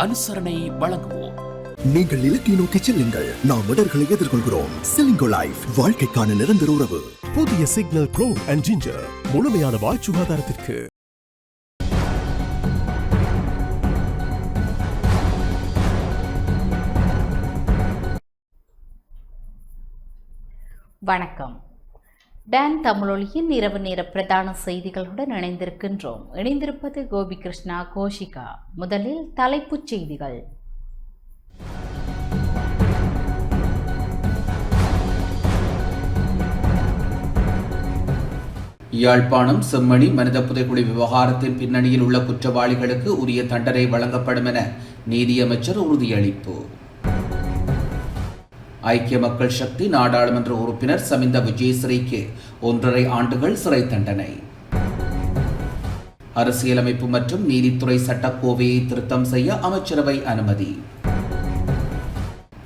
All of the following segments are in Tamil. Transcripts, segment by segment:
அனுசரணை வழங்குவோம். நீங்கள் இலக்கை நோக்கி செல்லுங்கள், நாம் இடர்களை எதிர்கொள்கிறோம். செலிங்கோ லைஃப், வாழ்க்கைக்கான நிரந்தர உறவு. புதிய சிக்னல் க்ளோவ் அண்ட் ஜிஞ்சர், முழுமையான வாய் சுகாதாரத்திற்கு. வணக்கம். டான் தமிழொலியின் இரவு நேர பிரதான செய்திகளுடன் இணைந்திருக்கின்றோம். இணைந்திருப்பது கோபிகிருஷ்ணா கோஷிகா. முதலில் தலைப்புச் செய்திகள். யாழ்ப்பாணம் செம்மணி மனித புதைகுழி விவகாரத்தின் பின்னணியில் உள்ள குற்றவாளிகளுக்கு உரிய தண்டனை வழங்கப்படும் என நீதியமைச்சர் உறுதியளிப்பு. ஐக்கிய மக்கள் சக்தி நாடாளுமன்ற உறுப்பினர் சமிந்த விஜயஸ்ரீக்கு 1.5 ஆண்டுகள் சிறை தண்டனை. அரசியலமைப்பு மற்றும் நீதித்துறை சட்டக்கோவையை திருத்தம் செய்ய அமைச்சரவை அனுமதி.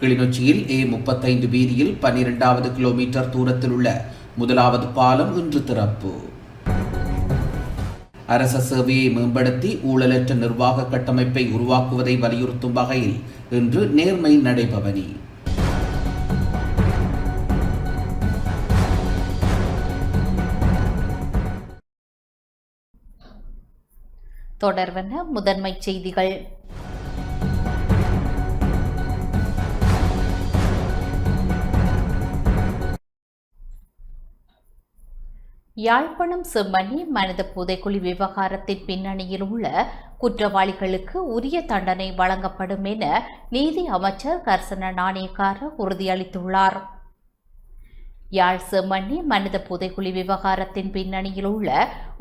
கிளிநொச்சியில் A35 வீதியில் 12வது கிலோமீட்டர் தூரத்தில் உள்ள முதலாவது பாலம் இன்று திறப்பு. அரச சேவையை மேம்படுத்தி ஊழலற்ற நிர்வாக கட்டமைப்பை உருவாக்குவதை வலியுறுத்தும் வகையில் இன்று நேர்மை நடைபவனி. தொடர்வன முதன்மை செய்திகள். யாழ்ப்பாணம் செம்மணி மனித புதைக்குழி விவகாரத்தின் பின்னணியில் உள்ள குற்றவாளிகளுக்கு உரிய தண்டனை வழங்கப்படும் என நீதி அமைச்சர் கர்சன நாணயக்கார உறுதியளித்துள்ளார். யாழ் செம்மணி மனித புதைக்குழி விவகாரத்தின் பின்னணியில் உள்ள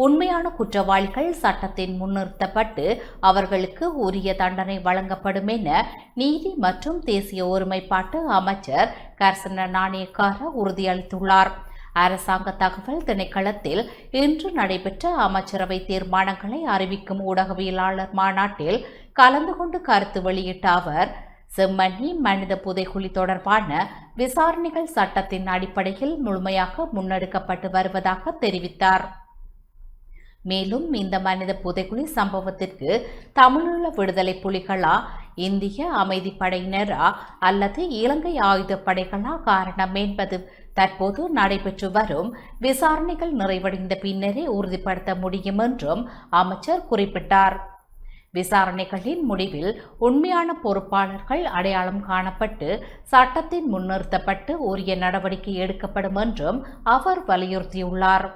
உண்மையான குற்றவாளிகள் சட்டத்தின் முன்னிறுத்தப்பட்டு அவர்களுக்கு உரிய தண்டனை வழங்கப்படும் என நீதி மற்றும் தேசிய ஒருமைப்பாட்டு அமைச்சர் கர்சன நாணயக்கார உறுதியளித்துள்ளார். அரசாங்க தகவல் திணைக்களத்தில் இன்று நடைபெற்ற அமைச்சரவை தீர்மானங்களை அறிவிக்கும் ஊடகவியலாளர் மாநாட்டில் கலந்து கொண்டு கருத்து வெளியிட்ட அவர், செம்மணி மனித புதைக்குழி தொடர்பான விசாரணைகள் சட்டத்தின் அடிப்படையில் முழுமையாக முன்னெடுக்கப்பட்டு வருவதாக தெரிவித்தார். மேலும் இந்த மனித புதைக்குழி சம்பவத்திற்கு தமிழீழ விடுதலை புலிகளா, இந்திய அமைதிப்படையினரா அல்லது இலங்கை ஆயுதப்படைகளா காரணம் என்பது தற்போது நடைபெற்று வரும் விசாரணைகள் நிறைவடைந்த பின்னரே உறுதிப்படுத்த முடியும் என்றும் அமைச்சர் குறிப்பிட்டார். விசாரணைகளின் முடிவில் உண்மையான பொறுப்பாளர்கள் அடையாளம் காணப்பட்டு சட்டத்தின் முன்னிறுத்தப்பட்டு உரிய நடவடிக்கை எடுக்கப்படும் என்றும் அவர் வலியுறுத்தியுள்ளார்.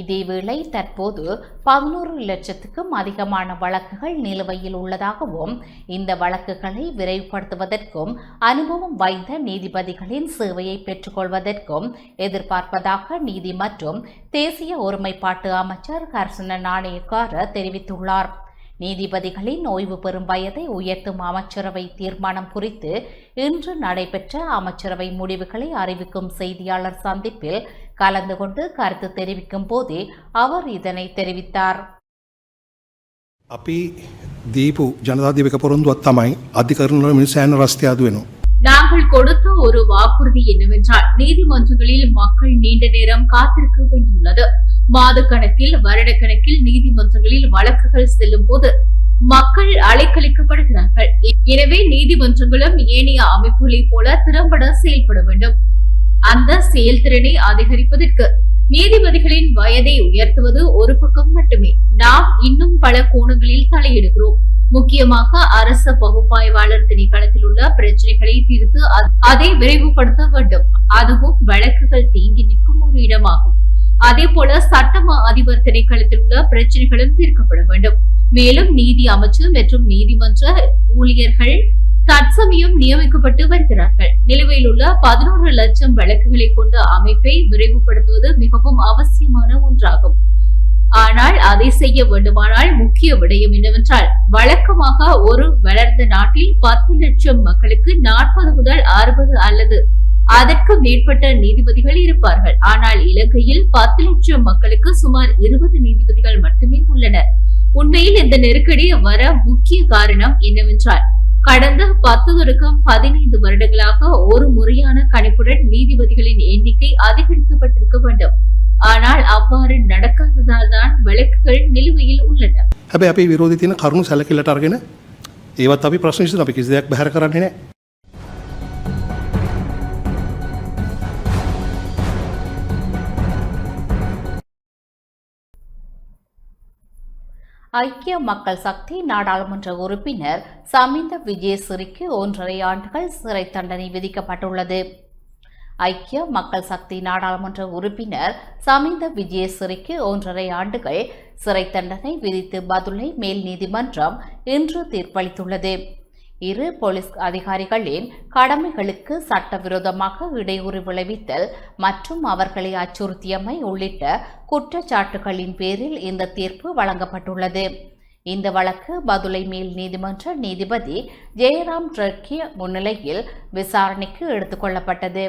இதேவேளை தற்போது 11 லட்சத்துக்கும் அதிகமான வழக்குகள் நிலுவையில் உள்ளதாகவும் இந்த வழக்குகளை விரைவுபடுத்துவதற்கும் அனுபவம் வாய்ந்த நீதிபதிகளின் சேவையை பெற்றுக்கொள்வதற்கும் எதிர்பார்ப்பதாக நீதி மற்றும் தேசிய ஒருமைப்பாட்டு அமைச்சர் கர்சன நாணயக்கார தெரிவித்துள்ளார். நீதிபதிகளின் ஓய்வு பெறும் வயதை உயர்த்தும் அமைச்சரவை தீர்மானம் குறித்து இன்று நடைபெற்ற அமைச்சரவை முடிவுகளை அறிவிக்கும் செய்தியாளர் சந்திப்பில் கலந்து கொண்டு கருத்து தெரிவிக்கும் போதே அவர் இதனை தெரிவித்தார். අපි දීපු ජනතාධිපතික පොරොන්දුවක් තමයි අධිකරණ වල මිනිසයන් රස්තිය අඩු වෙනවා. நாங்கள் கொடுத்த ஒரு வாக்குறுதி என்னவென்றால் நீதிமன்றங்களில் மக்கள் நீண்ட நேரம் காத்திருக்க வேண்டியுள்ளது. மாதக்கணக்கில் வருடக்கணக்கில் நீதிமன்றங்களில் வழக்குகள் செல்லும் போது மக்கள் அலைக்கழிக்கப்படுகிறார்கள். எனவே நீதிமன்றங்களும் ஏனைய அமைப்புகளைப் போல திறம்பட செயல்பட வேண்டும். அந்த செயல்திறனை அதிகரிப்பதற்கு நீதிபதிகளின் வயதை உயர்த்துவது ஒரு பக்கம் மட்டுமே. நாம் இன்னும் பல கோணங்களில் தலையிடுகிறோம். முக்கியமாக அரச பகுப்பாய்வாளர் திணைக்களத்தில் உள்ள பிரச்சனைகளை தீர்த்து அதை விரைவுபடுத்த வேண்டும். அதுவும் வழக்குகள் தேங்கி நிற்கும் ஒரு இடமாகும். அதே போல சட்டமா அதிபர் திணைக்களத்தில் உள்ள பிரச்சனைகளும் தீர்க்கப்பட வேண்டும். மேலும் நீதி அமைச்சு மற்றும் நீதிமன்ற ஊழியர்கள் தற்சமயம் நியமிக்கப்பட்டு வருகிறார்கள். நிலுவையில் உள்ள 11 லட்சம் வழக்குகளை கொண்ட அமைப்பை விரைவுபடுத்துவது மிகவும் அவசியமான ஒன்றாகும். ஆனால் அதை செய்ய வேண்டுமானால் முக்கிய விடயம் என்னவென்றால், வழக்கமாக ஒரு வளர்ந்த நாட்டில் 10 லட்சம் மக்களுக்கு 40 முதல் 60 அல்லது அதற்கு மேற்பட்ட நீதிபதிகள் இருப்பார்கள். ஆனால் இலங்கையில் 10 லட்சம் மக்களுக்கு சுமார் 20 நீதிபதிகள் மட்டுமே உள்ளனர். உண்மையில் இந்த நெருக்கடி வர முக்கிய காரணம் என்னவென்றால் கடந்த 10 தொடக்கம் 15 வருடங்களாக ஒரு முறையான கணிப்புடன் நீதிபதிகளின் எண்ணிக்கை அதிகரிக்கப்பட்டிருக்க வேண்டும். ஆனால் அவ்வாறு நடக்காததால் தான் வழக்குகள் நிலுவையில் உள்ளன. හැබැයි අපි විරෝධී තියෙන කරුණු සැලකිල්ලට අරගෙන ඒවත් අපි ප්‍රශ්න විසඳන අපි කිසි දෙයක් බැහැර කරන්නේ නැහැ. ஐக்கிய மக்கள் சக்தி நாடாளுமன்ற உறுப்பினர் சமிந்த விஜயசிறிக்கு 1.5 ஆண்டுகள் சிறை தண்டனை விதிக்கப்பட்டுள்ளது. ஐக்கிய மக்கள் சக்தி நாடாளுமன்ற உறுப்பினர் சமிந்த விஜயசிறிக்கு 1.5 ஆண்டுகள் சிறை தண்டனை விதித்து பதுளை மேல் நீதிமன்றம் இன்று தீர்ப்பளித்துள்ளது. இரு போலீஸ் அதிகாரிகளின் கடமைகளுக்கு சட்டவிரோதமாக இடையூறு விளைவித்தல் மற்றும் அவர்களை அச்சுறுத்தியமை உள்ளிட்ட குற்றச்சாட்டுகளின் பேரில் இந்த தீர்ப்பு வழங்கப்பட்டுள்ளது. இந்த வழக்கு பதுளை மேல் நீதிமன்ற நீதிபதி ஜெயராம் ட்ரக்கிய முன்னிலையில் விசாரணைக்கு எடுத்துக் கொள்ளப்பட்டது.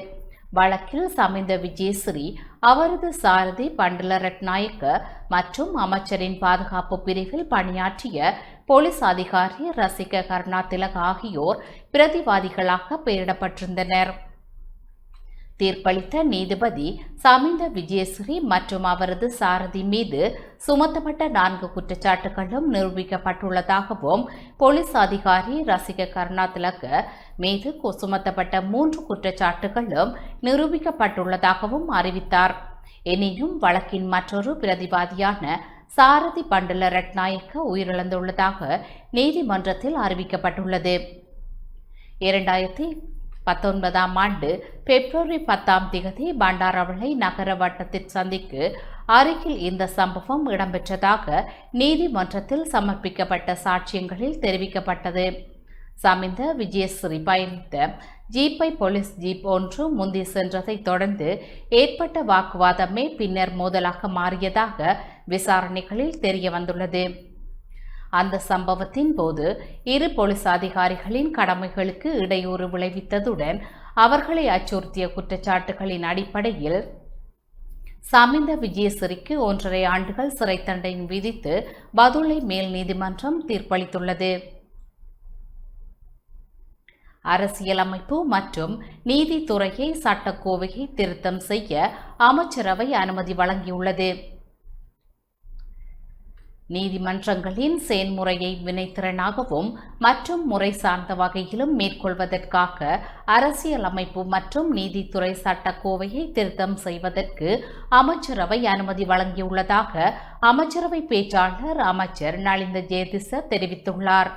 வழக்கில் சமிந்த விஜயசிறி, அவரது சாரதி பண்டல ரட்நாயக்க மற்றும் அமைச்சரின் பாதுகாப்பு பிரிவில் பணியாற்றிய போலீஸ் அதிகாரி ரசிக கருணாதிலக் ஆகியோர் பிரதிவாதிகளாக பெயரிடப்பட்டிருந்தனர். தீர்ப்பளித்த நீதிபதி சமிந்த விஜயசிறி மற்றும் அவரது சாரதி மீது சுமத்தப்பட்ட 4 குற்றச்சாட்டுகளும் நிரூபிக்கப்பட்டுள்ளதாகவும், போலீஸ் அதிகாரி ரசிக கருணாதிலக் மீது சுமத்தப்பட்ட 3 குற்றச்சாட்டுகளும் நிரூபிக்கப்பட்டுள்ளதாகவும் அறிவித்தார். எனினும் வழக்கின் மற்றொரு பிரதிவாதியான சாரதி பண்டல ரட்நாயக்க உயிரிழந்துள்ளதாக நீதிமன்றத்தில் அறிவிக்கப்பட்டுள்ளது. 2019 ஆண்டு பிப்ரவரி 10 பண்டாரவளை நகர வட்டத்தின் சந்திக்கு அருகில் இந்த சம்பவம் இடம்பெற்றதாக நீதிமன்றத்தில் சமர்ப்பிக்கப்பட்ட சாட்சியங்களில் தெரிவிக்கப்பட்டது. சமிந்த விஜயசிறி பயணித்த ஜீப்பை போலீஸ் ஜீப் ஒன்று முந்தி சென்றதை தொடர்ந்து ஏற்பட்ட வாக்குவாதமே பின்னர் மோதலாக மாறியதாக விசாரணைகளில் தெரியவந்துள்ளது. அந்த சம்பவத்தின் போது இரு போலீஸ் அதிகாரிகளின் கடமைகளுக்கு இடையூறு விளைவித்ததுடன் அவர்களை அச்சுறுத்திய குற்றச்சாட்டுகளின் அடிப்படையில் சமிந்த விஜயசிறிக்கு 1.5 ஆண்டுகள் சிறை தண்டனை விதித்து பதுளை மேல் நீதிமன்றம் தீர்ப்பளித்துள்ளது. அரசியலமைப்பு மற்றும் நீதித்துறையை சட்டக்கோவையை திருத்தம் செய்ய அமைச்சரவை அனுமதி வழங்கியுள்ளது. நீதிமன்றங்களின் செயல்முறையை வினைத்திறனாகவும் மற்றும் முறை சார்ந்த வகையிலும் மேற்கொள்வதற்காக அரசியலமைப்பு மற்றும் நீதித்துறை சட்டக்கோவையை திருத்தம் செய்வதற்கு அமைச்சரவை அனுமதி வழங்கியுள்ளதாக அமைச்சரவை பேச்சாளர் அமைச்சர் நலிந்த ஜெயதிச தெரிவித்துள்ளார்.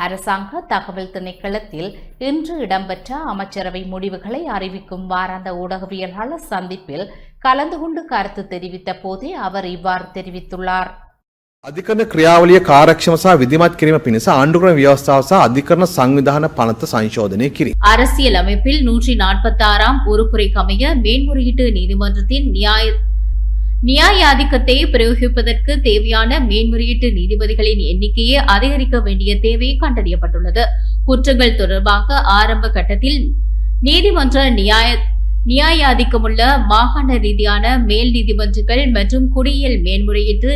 அரசாங்க தகவல் திணைக்களத்தில் இன்று இடம்பெற்ற அமைச்சரவை முடிவுகளை அறிவிக்கும் வாராந்த ஊடகவியலாளர் சந்திப்பில் கலந்து கொண்டு கருத்து தெரிவித்த போதே அவர் இவ்வாறு தெரிவித்துள்ளார். අධිකරණ ක්‍රියාවලිය කාර්යක්ෂම සහ විධිමත් කිරීම පිණිස ආණ්ඩුක්‍රම ව්‍යවස්ථාව සහ අධිකරණ සංවිධාන පනත සංශෝධනය කිරීම. அரசியல் அமைப்பில் 146ஆம் உறுப்புரைக்கமைய மேன்முறையீட்டு நீதிமன்றத்தின் நியாயாதிக்கத்தை பிரயோகிப்பதற்கு தேவையான மேன்முறையீட்டு நீதிபதிகளின் எண்ணிக்கையை அதிகரிக்க வேண்டிய தேவை கண்டறியப்பட்டுள்ளது. குற்றங்கள் தொடர்பாக ஆரம்ப கட்டத்தில் நீதிமன்ற நியாயாதிக்கமுள்ள மாகாண ரீதியான மேல் நீதிமன்றங்கள் மற்றும் குடியியல் மேன்முறையீட்டு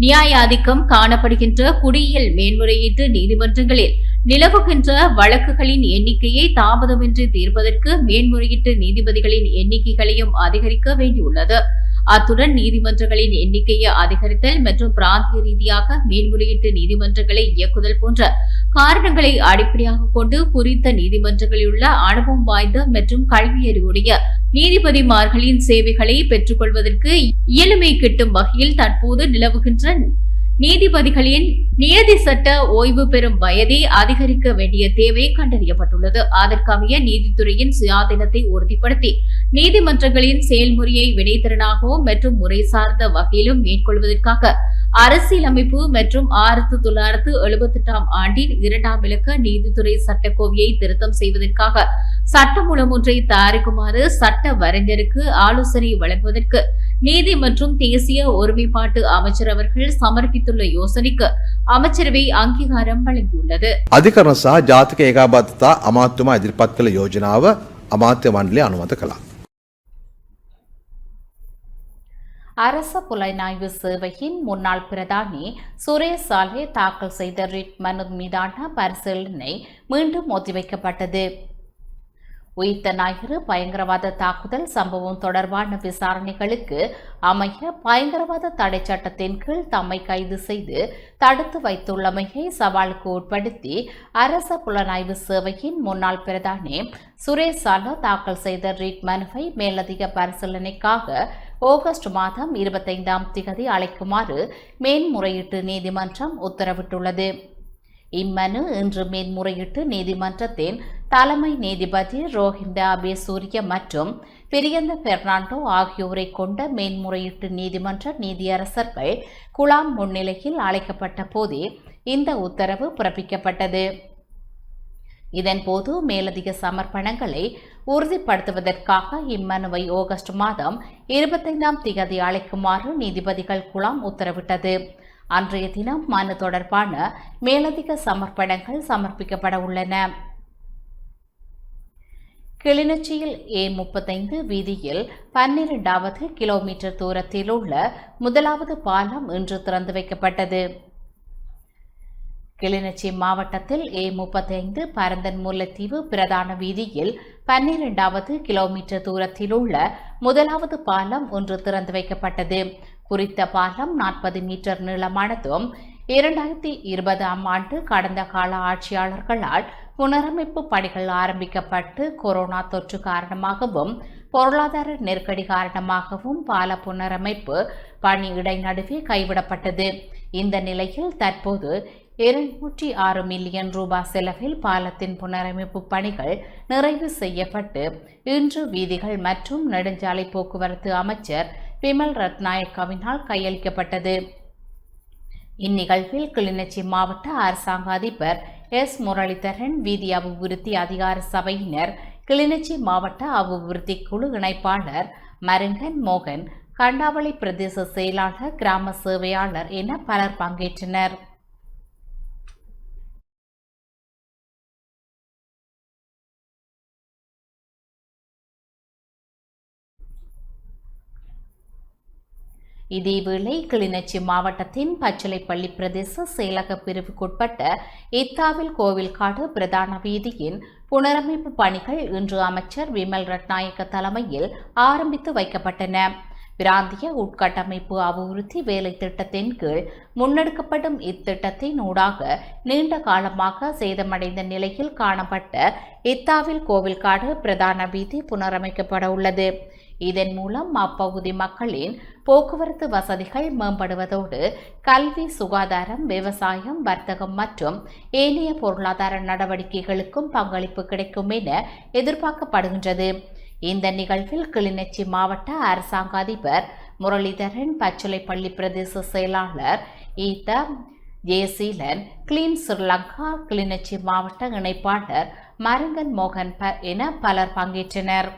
நியாயாதிக்கம் காணப்படுகின்ற குடியியல் மேன்முறையீட்டு நீதிமன்றங்களில் நிலவுகின்ற வழக்குகளின் எண்ணிக்கையை தாமதமின்றி தீர்ப்பதற்கு மேன்முறையீட்டு நீதிபதிகளின் எண்ணிக்கைகளையும் அதிகரிக்க வேண்டியுள்ளது. அத்துடன் நீதிமன்றங்களின் எண்ணிக்கையை அதிகரித்தல் மற்றும் பிராந்திய ரீதியாக மேன்முறையீட்டு நீதிமன்றங்களை இயக்குதல் போன்ற காரணங்களை அடிப்படையாக கொண்டு குறித்த நீதிமன்றங்களில் உள்ள அனுபவம் வாய்ந்த மற்றும் கல்வியறிவுடைய நீதிபதிமார்களின் சேவைகளை பெற்றுக்கொள்வதற்கு இயலுமை கிட்டும் வகையில் தற்போது நிலவுகின்ற நீதிபதிகளின் நியதி சட்ட ஓய்வு பெறும் வயதை அதிகரிக்க வேண்டிய தேவை கண்டறியப்பட்டுள்ளது. அதற்கமைய நீதித்துறையின் சுயாதீனத்தை உறுதிப்படுத்தி நீதிமன்றங்களின் செயல்முறையை வினைத்திறனாகவும் மற்றும் முறை சார்ந்த வகையிலும் மேற்கொள்வதற்காக அரசியலமைப்பு மற்றும் 1978ஆம் ஆண்டின் 2ஆம் இலக்க நீதித்துறை சட்டக்கோவையை திருத்தம் செய்வதற்காக சட்டமூலம் ஒன்றை தயாரிக்குமாறு சட்ட வரைஞருக்கு ஆலோசனை வழங்குவதற்கு நீதி மற்றும் தேசிய ஒருமைப்பாட்டு அமைச்சர் அவர்கள் சமர்ப்பித்துள்ள யோசனைக்கு அமைச்சரவை அங்கீகாரம் வழங்கியுள்ளது. අධිකරණ සහ ජාතික ඒකාබද්ධතා අමාත්‍යතුමා ඉදිරිපත් කළ යෝජනාව අමාත්‍ය මණ්ඩලය අනුමත කළා. அரச புலனாய்வு சேவையின் முன்னாள் பிரதானி சுரேஷ் சாலே தாக்கல் செய்த ரிட் மனு மீதான பரிசீலனை மீண்டும் ஒத்திவைக்கப்பட்டது. உயிர்த்த ஞாயிறு பயங்கரவாத தாக்குதல் சம்பவம் தொடர்பான விசாரணைகளுக்கு அமைய பயங்கரவாத தடை சட்டத்தின் கீழ் தம்மை கைது செய்து தடுத்து வைத்துள்ளமையை சவாலுக்கு உட்படுத்தி அரச புலனாய்வு சேவையின் முன்னாள் பிரதானி சுரேஷ் சாலா தாக்கல் செய்த ரிட் மனுவை மேலதிக பரிசீலனைக்காக ஆகஸ்ட் மாதம் 25ஆம் திகதி அழைக்குமாறு மேன்முறையீட்டு நீதிமன்றம் உத்தரவிட்டுள்ளது. இம்மனு இன்று மேன்முறையீட்டு நீதிமன்றத்தின் தலைமை நீதிபதி ரோஹிந்த அபேசூரிய மற்றும் பிரியந்த பெர்னாண்டோ ஆகியோரை கொண்ட மேன்முறையீட்டு நீதிமன்ற நீதியரசர்கள் குழாம் முன்னிலையில் அழைக்கப்பட்ட போதே இந்த உத்தரவு பிறப்பிக்கப்பட்டது. இதன்போது மேலதிக சமர்ப்பணங்களை உறுதிப்படுத்துவதற்காக இம்மனுவை ஆகஸ்ட் மாதம் 25ஆம் திகதி அழைக்குமாறு நீதிபதிகள் குழாம் உத்தரவிட்டது. அன்றைய தினம் மனு தொடர்பான மேலதிக சமர்ப்பணங்கள் சமர்ப்பிக்கப்பட உள்ளன. கிளிநொச்சியில் A35 வீதியில் 12வது கிலோமீட்டர் தூரத்தில் உள்ள முதலாவது பாலம் இன்று திறந்து வைக்கப்பட்டது. கிளிநொச்சி மாவட்டத்தில் A35 பரந்தன் முல்லைத்தீவு பிரதான வீதியில் 12வது கிலோமீட்டர் தூரத்தில் உள்ள முதலாவது பாலம் ஒன்று திறந்து வைக்கப்பட்டது. குறித்த பாலம் 40 மீட்டர் நீளமானதும் 2020ஆம் ஆண்டு கடந்த கால ஆட்சியாளர்களால் புனரமைப்பு பணிகள் ஆரம்பிக்கப்பட்டு கொரோனா தொற்று காரணமாகவும் பொருளாதார நெருக்கடி காரணமாகவும் பால புனரமைப்பு பணி இடைநடுவே கைவிடப்பட்டது. இந்த நிலையில் தற்போது 206 மில்லியன் ரூபாய் செலவில் பாலத்தின் புனரமைப்பு பணிகள் நிறைவு செய்யப்பட்டு இன்று வீதிகள் மற்றும் நெடுஞ்சாலை போக்குவரத்து அமைச்சர் விமல் ரத்நாயக்கவினால் கையளிக்கப்பட்டது. இந்நிகழ்வில் கிளிநொச்சி மாவட்ட அரசாங்க அதிபர் எஸ் முரளிதரன், வீதி அபிவிருத்தி அதிகார சபையினர், கிளிநொச்சி மாவட்ட அபிவிருத்தி குழு இணைப்பாளர் மருங்கன் மோகன், கண்டாவளி பிரதேச செயலாளர், கிராம சேவையாளர் என பலர் பங்கேற்றனர். இதேவேளை கிளிநொச்சி மாவட்டத்தின் பச்சிலைப்பள்ளி பிரதேச செயலக பிரிவுக்குட்பட்ட இத்தாவில் கோவில்காடு பிரதான வீதியின் புனரமைப்பு பணிகள் இன்று அமைச்சர் விமல் ரட்நாயக்க தலைமையில் ஆரம்பித்து வைக்கப்பட்டன. பிராந்திய உட்கட்டமைப்பு அபிவிருத்தி வேலை திட்டத்தின் கீழ் முன்னெடுக்கப்படும் இத்திட்டத்தின் ஊடாக நீண்ட காலமாக சேதமடைந்த நிலையில் காணப்பட்ட இத்தாவில் கோவில்காடு பிரதான வீதி புனரமைக்கப்பட உள்ளது. இதன் மூலம் அப்பகுதி மக்களின் போக்குவரத்து வசதிகள் மேம்படுவதோடு கல்வி, சுகாதாரம், விவசாயம், வர்த்தகம் மற்றும் ஏனைய பொருளாதார நடவடிக்கைகளுக்கும் பங்களிப்பு கிடைக்கும் என எதிர்பார்க்கப்படுகின்றது. இந்த நிகழ்வில் கிளிநொச்சி மாவட்ட அரசாங்க அதிபர் முரளிதரன், பச்சிலைப்பள்ளி பிரதேச செயலாளர் ஈதா ஜெயசீலன், கிளீன் ஸ்ரீலங்கா கிளிநொச்சி மாவட்ட இணைப்பாளர் மருங்கன் மோகன் என பலர் பங்கேற்றனர்.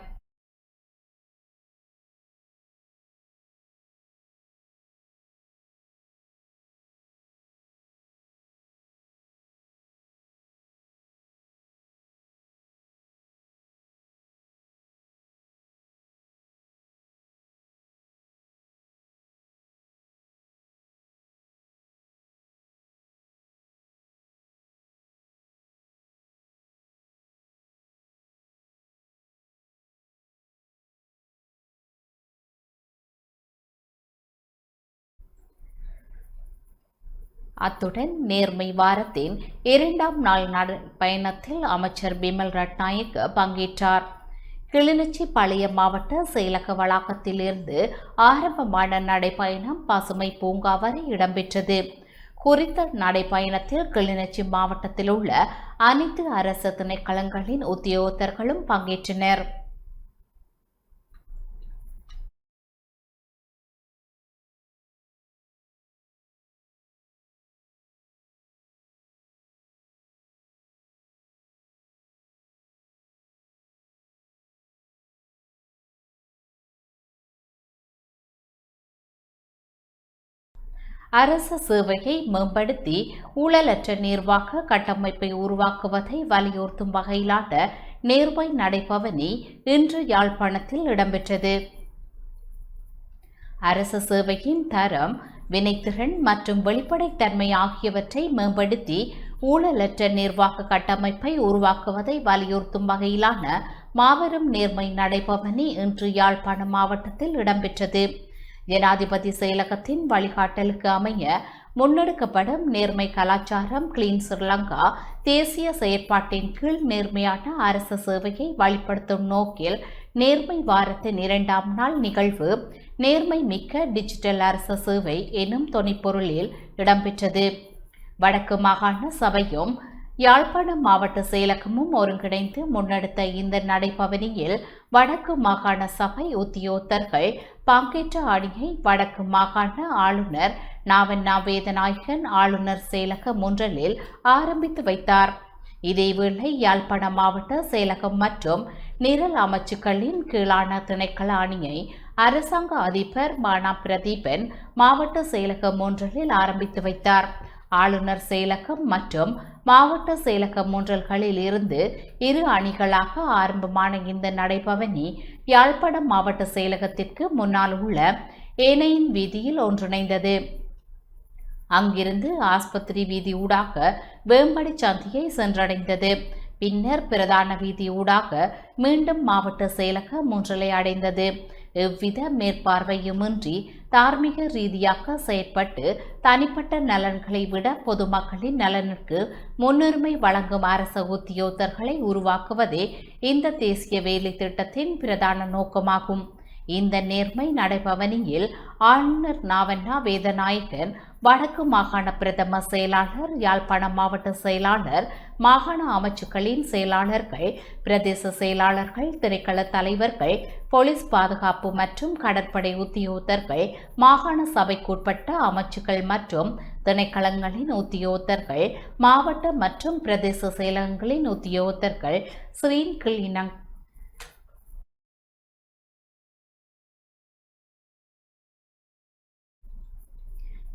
அத்துடன் நேர்மை வாரத்தின் 2ஆம் நாள் பயணத்தில் அமைச்சர் பிமல் ரட்நாயக்க பங்கேற்றார். கிளிநொச்சி பழைய மாவட்ட செயலக வளாகத்திலிருந்து ஆரம்பமான நடைப்பயணம் பசுமை பூங்கா வரை இடம்பெற்றது. குறித்த நடைப்பயணத்தில் கிளிநொச்சி மாவட்டத்தில் உள்ள அனைத்து அரசு திணைக்களங்களின் உத்தியோகத்தர்களும் பங்கேற்றனர். அரச சேவையை மேம்படுத்தி ஊழலற்ற நிர்வாக கட்டமைப்பை உருவாக்குவதை வலியுறுத்தும் வகையிலான நேர்மை நடைபவனி இன்று யாழ்ப்பாணத்தில் இடம்பெற்றது. அரச சேவையின் தரம், வினைத்திறன் மற்றும் வெளிப்படைத்தன்மை ஆகியவற்றை மேம்படுத்தி ஊழலற்ற நிர்வாக கட்டமைப்பை உருவாக்குவதை வலியுறுத்தும் வகையிலான மாபெரும் நேர்மை நடைபவனி இன்று யாழ்ப்பாணம் மாவட்டத்தில் இடம்பெற்றது. ஜனாதிபதி செயலகத்தின் வழிகாட்டலுக்கு அமைய முன்னெடுக்கப்படும் நேர்மை கலாச்சாரம் கிளீன் ஸ்ரீலங்கா தேசிய செயற்பாட்டின் கீழ் நேர்மையான அரச சேவையை வழிப்படுத்தும் நோக்கில் நேர்மை வாரத்தின் 2ஆம் நாள் நிகழ்வு நேர்மை மிக்க டிஜிட்டல் அரச சேவை எனும் தொனிப்பொருளில் இடம்பெற்றது. வடக்கு மாகாண சபையும் யாழ்ப்பாணம் மாவட்ட செயலகமும் ஒருங்கிணைந்து முன்னெடுத்த இந்த நடைபவனியில் வடக்கு மாகாண சபை உத்தியோகத்தர்கள் பங்கேற்ற அணியை வடக்கு மாகாண ஆளுநர் நாவண்ணா வேதநாயகன் ஆளுநர் செயலக முன்றலில் ஆரம்பித்து வைத்தார். இதேவேளை யாழ்ப்பாணம் மாவட்ட செயலகம் மற்றும் நிரல் அமைச்சுக்களின் கீழான திணைக்கள அணியை அரசாங்க அதிபர் மானா பிரதீபன் மாவட்ட செயலகம் முன்றலில் ஆரம்பித்து வைத்தார். ஆளுநர் செயலகம் மற்றும் மாவட்ட செயலக முன்றல்களில் இருந்து 2 அணிகளாக ஆரம்பமான இந்த நடைபவனி யாழ்ப்பாணம் மாவட்ட செயலகத்திற்கு முன்னால் உள்ள ஏனையின் வீதியில் ஒன்றிணைந்தது. அங்கிருந்து ஆஸ்பத்திரி வீதி ஊடாக வேம்படி சந்தியை சென்றடைந்தது. பின்னர் பிரதான வீதி ஊடாக மீண்டும் மாவட்ட செயலக முன்றலை அடைந்தது. எவ்வித மேற்பார்வையுமின்றி தார்மீக ரீதியாக செயற்பட்டு தனிப்பட்ட நலன்களை விட பொதுமக்களின் நலனுக்கு முன்னுரிமை வழங்கும் அரச உத்தியோகத்தர்களை உருவாக்குவதே இந்த தேசிய வேலை திட்டத்தின் பிரதான நோக்கமாகும். இந்த நேர்மை நடைபவனியில் ஆளுநர் நாவண்ணா வேதநாயகன், வடக்கு மாகாண பிரதம செயலாளர், யாழ்ப்பாணம் மாவட்ட செயலாளர், மாகாண அமைச்சுக்களின் செயலாளர்கள், பிரதேச செயலாளர்கள், திணைக்கள தலைவர்கள், போலீஸ் பாதுகாப்பு மற்றும் கடற்படை உத்தியோகத்தர்கள், மாகாண சபைக்குட்பட்ட அமைச்சுக்கள் மற்றும் திணைக்களங்களின் உத்தியோகத்தர்கள், மாவட்ட மற்றும் பிரதேச செயலகங்களின் உத்தியோகத்தர்கள், ஸ்ரீன் கிளினங்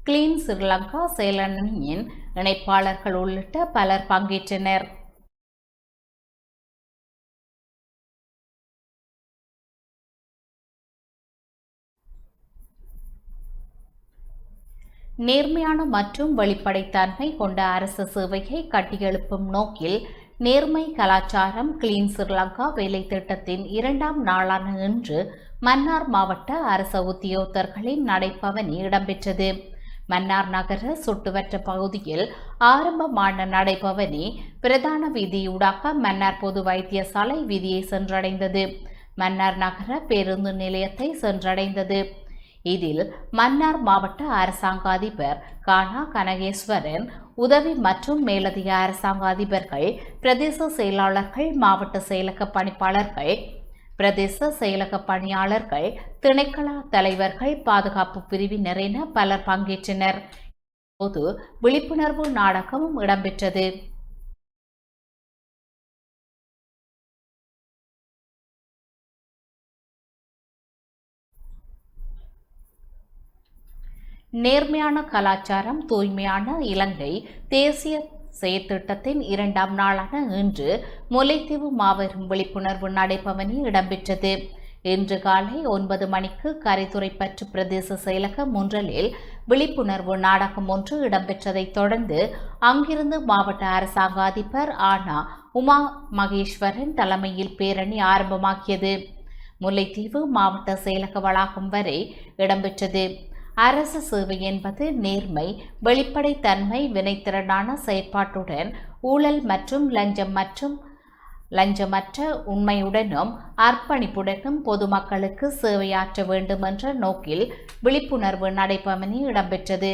கிளீன் ஸ்ரீலங்கா செயலணியின் இணைப்பாளர்கள் உள்ளிட்ட பலர் பங்கேற்றனர். நேர்மையான மற்றும் வெளிப்படைத்தன்மை கொண்ட அரசு சேவையை கட்டியெழுப்பும் நோக்கில் நேர்மை கலாச்சாரம் கிளீன் ஸ்ரீலங்கா வேலை திட்டத்தின் 2ஆம் நாளான இன்று மன்னார் மாவட்ட அரச உத்தியோகத்தர்களின் நடைபவனி இடம்பெற்றது. மன்னார் நகர சுற்றுவட்ட பகுதியில் ஆரம்பமான நடைபவனி பிரதான வீதியூடாக மன்னார் பொது வைத்தியசாலை வீதியை சென்றடைந்தது. மன்னார் நகர பேருந்து நிலையத்தை சென்றடைந்தது. இதில் மன்னார் மாவட்ட அரசாங்க அதிபர் கானா கனகேஸ்வரன், உதவி மற்றும் மேலதிக அரசாங்க அதிபர்கள், பிரதேச செயலாளர்கள், மாவட்ட செயலக பணிப்பாளர்கள், பிரதேச செயலக பணியாளர்கள், திணைக்கள தலைவர்கள், பாதுகாப்பு பிரிவினர் என பலர் பங்கேற்றனர். போது விழிப்புணர்வு நாடகமும் இடம்பெற்றது. நேர்மையான கலாச்சாரம் தூய்மையான இலங்கை தேசிய செயற்திட்டத்தின் 2ஆம் நாளான இன்று முல்லைத்தீவு மாபெரும் விழிப்புணர்வு நடைபவனி இடம்பெற்றது. இன்று காலை 9 மணிக்கு கரைத்துறைப்பற்று பிரதேச செயலக முன்றலில் விழிப்புணர்வு நாடகம் ஒன்று இடம்பெற்றதைத் தொடர்ந்து அங்கிருந்து மாவட்ட அரசாங்க அதிபர் ஆனா உமா மகேஸ்வரன் தலைமையில் பேரணி ஆரம்பமாகியது. முல்லைத்தீவு மாவட்ட செயலக வளாகம் வரை இடம்பெற்றது. அரசு சேவை என்பது நேர்மை, வெளிப்படைத்தன்மை, வினைத்திறனான செயற்பாட்டுடன் ஊழல் மற்றும் லஞ்சமற்ற உண்மையுடனும் அர்ப்பணிப்புடனும் பொதுமக்களுக்கு சேவையாற்ற வேண்டும் என்ற நோக்கில் விழிப்புணர்வு நடைபவனி இடம்பெற்றது.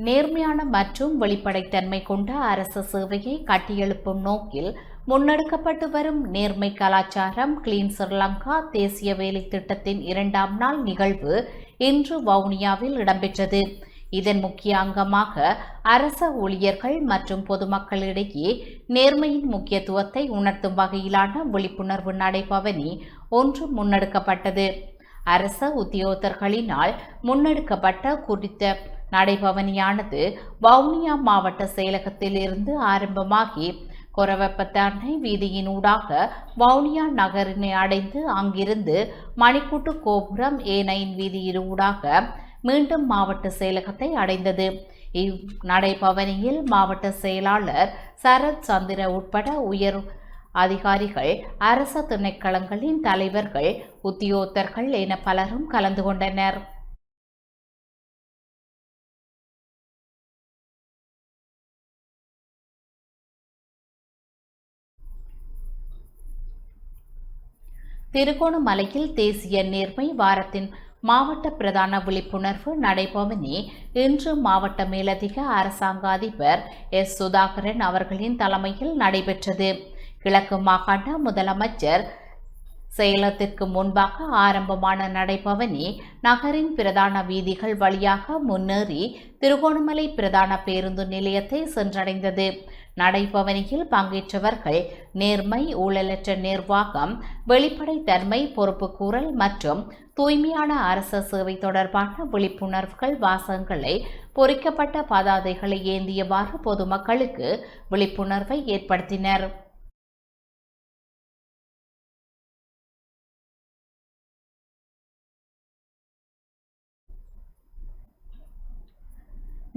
நேர்மையான மற்றும் வெளிப்படைத்தன்மை கொண்ட அரசு சேவையை கட்டியெழுப்பும் நோக்கில் முன்னெடுக்கப்பட்டு வரும் நேர்மை கலாச்சாரம் கிளீன் ஸ்ரீலங்கா தேசிய வேலை திட்டத்தின் 2ஆம் நாள் நிகழ்வு இன்று வவுனியாவில் இடம்பெற்றது. இதன் முக்கிய அங்கமாக அரச ஊழியர்கள் மற்றும் பொதுமக்களிடையே நேர்மையின் முக்கியத்துவத்தை உணர்த்தும் வகையிலான விழிப்புணர்வு நடைபவனி ஒன்று முன்னெடுக்கப்பட்டது. அரச உத்தியோகத்தர்களினால் முன்னெடுக்கப்பட்ட குறித்த நடைபவனியானது வவுனியா மாவட்ட செயலகத்தில் இருந்து ஆரம்பமாகி கொரவப்பத்தானை வீதியினூடாக வவுனியா நகரினை அடைந்து அங்கிருந்து மணிக்கூட்டு கோபுரம் A9 வீதியினூடாக மீண்டும் மாவட்ட செயலகத்தை அடைந்தது. இவ் நடைபவனியில் மாவட்ட செயலாளர் சரத் சந்திர உட்பட உயர் அதிகாரிகள், அரச திணைக்களங்களின் தலைவர்கள், உத்தியோகத்தர்கள் என பலரும் கலந்து கொண்டனர். திருகோணமலையில் தேசிய நேர்மை வாரத்தின் மாவட்ட பிரதான விழிப்புணர்வு நடைபவனி இன்று மாவட்ட மேலதிக அரசாங்க அதிபர் எஸ். சுதாகரன் அவர்களின் தலைமையில் நடைபெற்றது. கிழக்கு மாகாண முதலமைச்சர் செயலகத்திற்கு முன்பாக ஆரம்பமான நடைபவனி நகரின் பிரதான வீதிகள் வழியாக முன்னேறி திருகோணமலை பிரதான பேருந்து நிலையத்தை சென்றடைந்தது. நடைபவனியில் பங்கேற்றவர்கள் நேர்மை, ஊழலற்ற நிர்வாகம், வெளிப்படைத்தன்மை, பொறுப்புக்கூறல் மற்றும் தூய்மையான அரச சேவை தொடர்பான விழிப்புணர்வுகள் வாசகங்களை பொறிக்கப்பட்ட பதாதைகளை ஏந்தியவாறு பொதுமக்களுக்கு விழிப்புணர்வை ஏற்படுத்தினர்.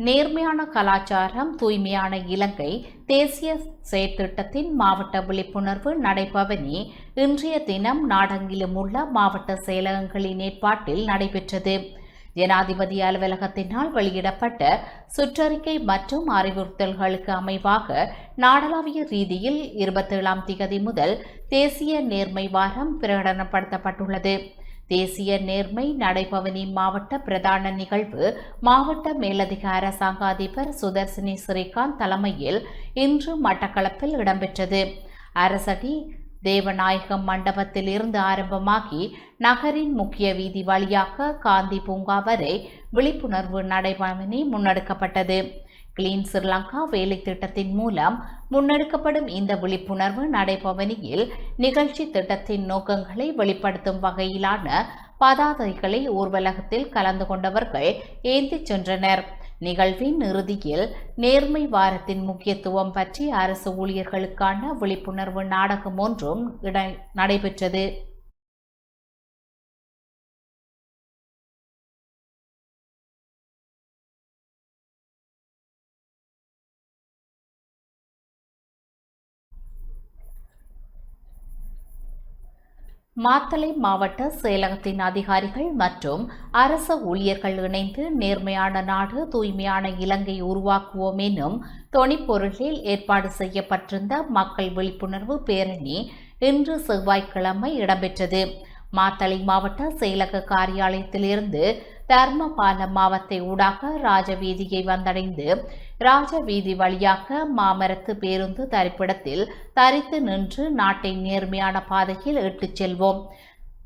நேர்மையான கலாச்சாரம், தூய்மையான இலங்கை தேசிய செயற்திட்டத்தின் மாவட்ட விழிப்புணர்வு நடைபவனி இன்றைய தினம் நாடெங்கிலும் உள்ள மாவட்ட செயலகங்களின் ஏற்பாட்டில் நடைபெற்றது. ஜனாதிபதி அலுவலகத்தினால் வெளியிடப்பட்ட சுற்றறிக்கை மற்றும் அறிவுறுத்தல்களுக்கு அமைவாக நாடளாவிய ரீதியில் 27ஆம் திகதி முதல் தேசிய நேர்மை வாரம் பிரகடனப்படுத்தப்பட்டுள்ளது. தேசிய நேர்மை நடைபவனி மாவட்ட பிரதான நிகழ்வு மாவட்ட மேலதிக அரசாங்க அதிபர் சுதர்சினி ஸ்ரீகாந்த் தலைமையில் இன்று மட்டக்களப்பில் இடம்பெற்றது. அரசடி தேவநாயகம் மண்டபத்தில் இருந்து ஆரம்பமாகி நகரின் முக்கிய வீதி வழியாக காந்தி பூங்கா வரை விழிப்புணர்வு நடைபவனி முன்னெடுக்கப்பட்டது. கிளீன் ஸ்ரீலங்கா வேலை திட்டத்தின் மூலம் முன்னெடுக்கப்படும் இந்த விழிப்புணர்வு நடைபவனியில் நிகழ்ச்சி திட்டத்தின் நோக்கங்களை வெளிப்படுத்தும் வகையிலான பதாதைகளை ஊர்வலகத்தில் கலந்து கொண்டவர்கள் ஏந்திச் சென்றனர். நிகழ்வின் இறுதியில் நேர்மை வாரத்தின் முக்கியத்துவம் பற்றி அரசு ஊழியர்களுக்கான விழிப்புணர்வு நாடகம் ஒன்றும் நடைபெற்றது. மாத்தளை மாவட்ட செயலகத்தின் அதிகாரிகள் மற்றும் அரச ஊழியர்கள் இணைந்து நேர்மையான நாடு, தூய்மையான இலங்கை உருவாக்குவோம் எனும் தொனிப்பொருளில் ஏற்பாடு செய்யப்பட்டிருந்த மக்கள் விழிப்புணர்வு பேரணி இன்று செவ்வாய்க்கிழமை இடம்பெற்றது. மாத்தளை மாவட்ட செயலக காரியாலயத்திலிருந்து தர்மபால மாவட்ட ஊடாக ராஜவீதியை வந்தடைந்து ராஜவீதி வழியாக மாமரத்து பேருந்து தரிப்பிடத்தில் தரித்து நின்று நாட்டை நேர்மையான பாதையில் இட்டுச் செல்வோம்.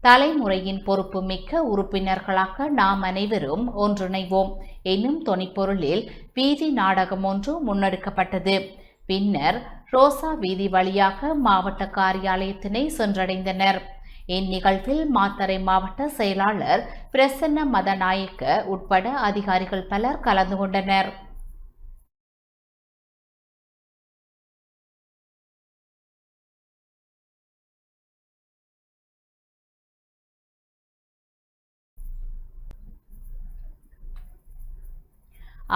தலைமுறையின் பொறுப்பு மிக்க உறுப்பினர்களாக நாம் அனைவரும் ஒன்றிணைவோம் என்னும் தொனிப்பொருளில் வீதி நாடகம் ஒன்று முன்னெடுக்கப்பட்டது. பின்னர் ரோசா வீதி வழியாக மாவட்ட காரியாலயத்தினை சென்றடைந்தனர். இந்நிகழ்வில் மாத்தறை மாவட்ட செயலாளர் பிரசன்ன மதநாயக்க உட்பட அதிகாரிகள் பலர் கலந்து கொண்டனர்.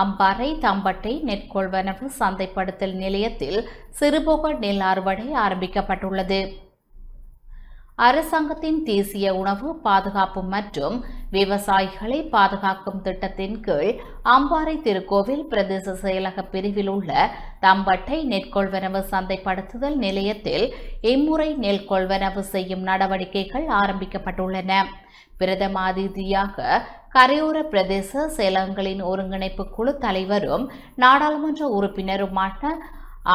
அம்பாறை தம்பட்டை நெற்கொள்வனவு சந்தைப்படுத்தல் நிலையத்தில் சிறுபோக நெல் அறுவடை ஆரம்பிக்கப்பட்டுள்ளது. அரசாங்கத்தின் தேசிய உணவு பாதுகாப்பு மற்றும் விவசாயிகளை பாதுகாக்கும் திட்டத்தின் கீழ் அம்பாறை திருக்கோவில் பிரதேச செயலக பிரிவில் உள்ள தம்பட்டை நெற்கொள்வனவு சந்தைப்படுத்துதல் நிலையத்தில் இம்முறை நெல் கொள்வனவு செய்யும் நடவடிக்கைகள் ஆரம்பிக்கப்பட்டுள்ளன. பிரதம அதிதியாக கரையோர பிரதேச செயலகங்களின் ஒருங்கிணைப்பு குழு தலைவரும் நாடாளுமன்ற உறுப்பினருமான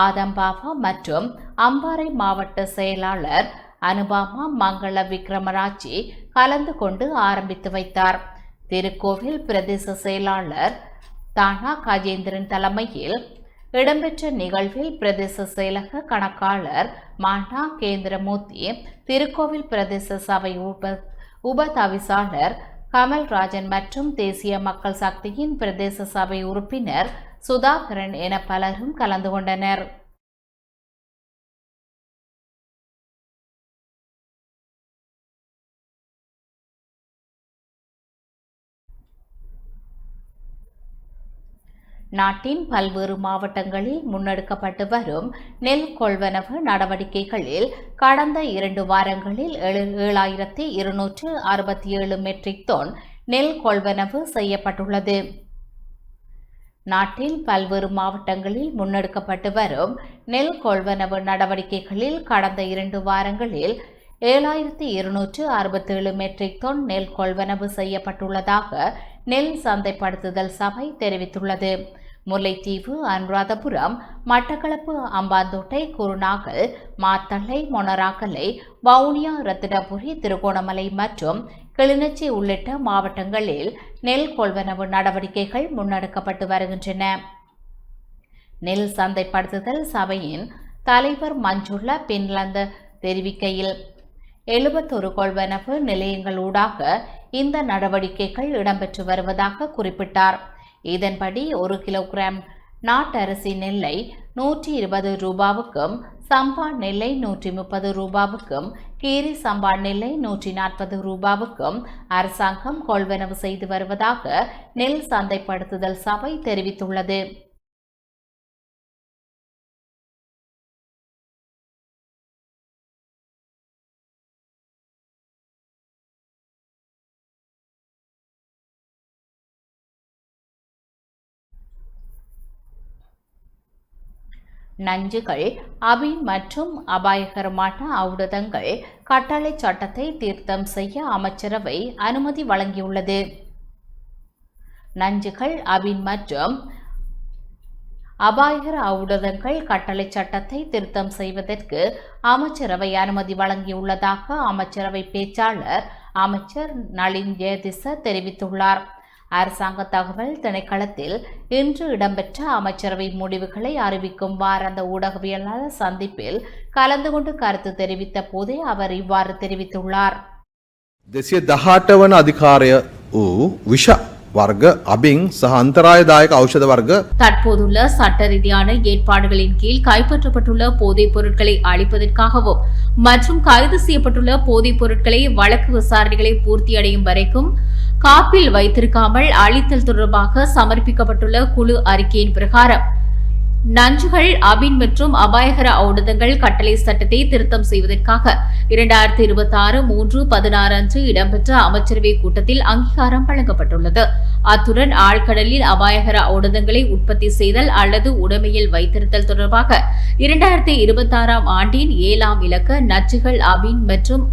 ஆதம்பாவா மற்றும் அம்பாறை மாவட்ட செயலாளர் அனுபாமா மங்கள விக்ரமராஜி கலந்து கொண்டு ஆரம்பித்து வைத்தார். திருக்கோவில் பிரதேச செயலாளர் தானா கஜேந்திரன் தலைமையில் இடம்பெற்ற நிகழ்வில் பிரதேச செயலக கணக்காளர் மானா கேந்திரமூர்த்தி, திருக்கோவில் பிரதேச சபை உப தவிசாளர் கமல்ராஜன் மற்றும் தேசிய மக்கள் சக்தியின் பிரதேச சபை உறுப்பினர் சுதாகரன் என பலரும் கலந்து கொண்டனர். நாட்டின் பல்வேறு மாவட்டங்களில் முன்னெடுக்கப்பட்டு வரும் நெல் கொள்வனவு நடவடிக்கைகளில் கடந்த 2 வாரங்களில் 7,267 மெட்ரிக் டன் நெல் கொள்வனவு செய்யப்பட்டுள்ளது. நாட்டில் பல்வேறு மாவட்டங்களில் முன்னெடுக்கப்பட்டு வரும் நெல் கொள்வனவு நடவடிக்கைகளில் கடந்த 2 வாரங்களில் 7,267 மெட்ரிக் டன் நெல் கொள்வனவு செய்யப்பட்டுள்ளதாக நெல் சந்தைப்படுத்துதல் சபை தெரிவித்துள்ளது. முல்லைத்தீவு, அனுராதபுரம், மட்டக்களப்பு, அம்பாந்தோட்டை, குருநாகல், மாத்தளை, மொனராகலை, வவுனியா, ரத்தினபுரி, திருகோணமலை மற்றும் கிளிநொச்சி உள்ளிட்ட மாவட்டங்களில் நெல் கொள்வனவு நடவடிக்கைகள் முன்னெடுக்கப்பட்டு வருகின்றன. நெல் சந்தைப்படுத்துதல் சபையின் தலைவர் மஞ்சுளா பின்லாந்து தெரிவிக்கையில் 71 கொள்வனவு நிலையங்களூடாக இந்த நடவடிக்கைகள் இடம்பெற்று வருவதாக குறிப்பிட்டார். இதன்படி 1 கிலோகிராம் நாட்டரிசி நெல்லை 120 ரூபாவுக்கும், சம்பா நெல்லை 130 ரூபாவுக்கும், கீரி சம்பா நெல்லை 140 ரூபாவுக்கும் அரசாங்கம் கொள்வனவு செய்து வருவதாக நெல் சந்தைப்படுத்துதல் சபை தெரிவித்துள்ளது. நஞ்சுகள், அபின் மற்றும் அபாயகரமான ஔடதங்கள் கட்டளை சட்டத்தை திருத்தம் செய்ய அமைச்சரவை அனுமதி வழங்கியுள்ளது. நஞ்சுகள், அபின் மற்றும் அபாயகர ஔடதங்கள் கட்டளை சட்டத்தை திருத்தம் செய்வதற்கு அமைச்சரவை அனுமதி வழங்கியுள்ளதாக அமைச்சரவை பேச்சாளர் அமைச்சர் நளின் ஜெயதிச தெரிவித்துள்ளார். அரசாங்க தகவல் திணைக்களத்தில் இன்று இடம்பெற்ற அமைச்சரவை முடிவுகளை அறிவிக்கும் வாராந்த ஊடகவியலாளர் சந்திப்பில் கலந்து கொண்டு கருத்து தெரிவித்த போதே அவர் இவ்வாறு தெரிவித்துள்ளார். 218 වන අධිකාරය වූ විෂ වර්ග අබින් සහ අන්තරායදායක ඖෂධ වර්ග தற்போதுள்ள சட்ட ரீதியான ஏற்பாடுகளின் கீழ் கைப்பற்றப்பட்டுள்ள போதைப் பொருட்களை அளிப்பதற்காகவும் மற்றும் கைது செய்யப்பட்டுள்ள போதைப் பொருட்களை வழக்கு விசாரணைகளை பூர்த்தியடையும் வரைக்கும் காப்பில் வைத்திருக்காமல் அளித்தல் தொடர்பாக சமர்ப்பிக்கப்பட்டுள்ள குழு அறிக்கையின் பிரகாரம் நஞ்சுகள், அபின் மற்றும் அபாயகர ஔடதங்கள் கட்டளை சட்டத்தை திருத்தம் செய்வதற்காக 2026 3/16 அன்று இடம்பெற்ற அமைச்சரவை கூட்டத்தில் அங்கீகாரம் வழங்கப்பட்டுள்ளது. அத்துடன் ஆழ்கடலில் அபாயகர ஔடதங்களை உற்பத்தி செய்தல் அல்லது உடைமையில் வைத்திருத்தல் தொடர்பாக 2026 ஆண்டின் 7ஆம் இலக்க நச்சுகள், அபின் மற்றும்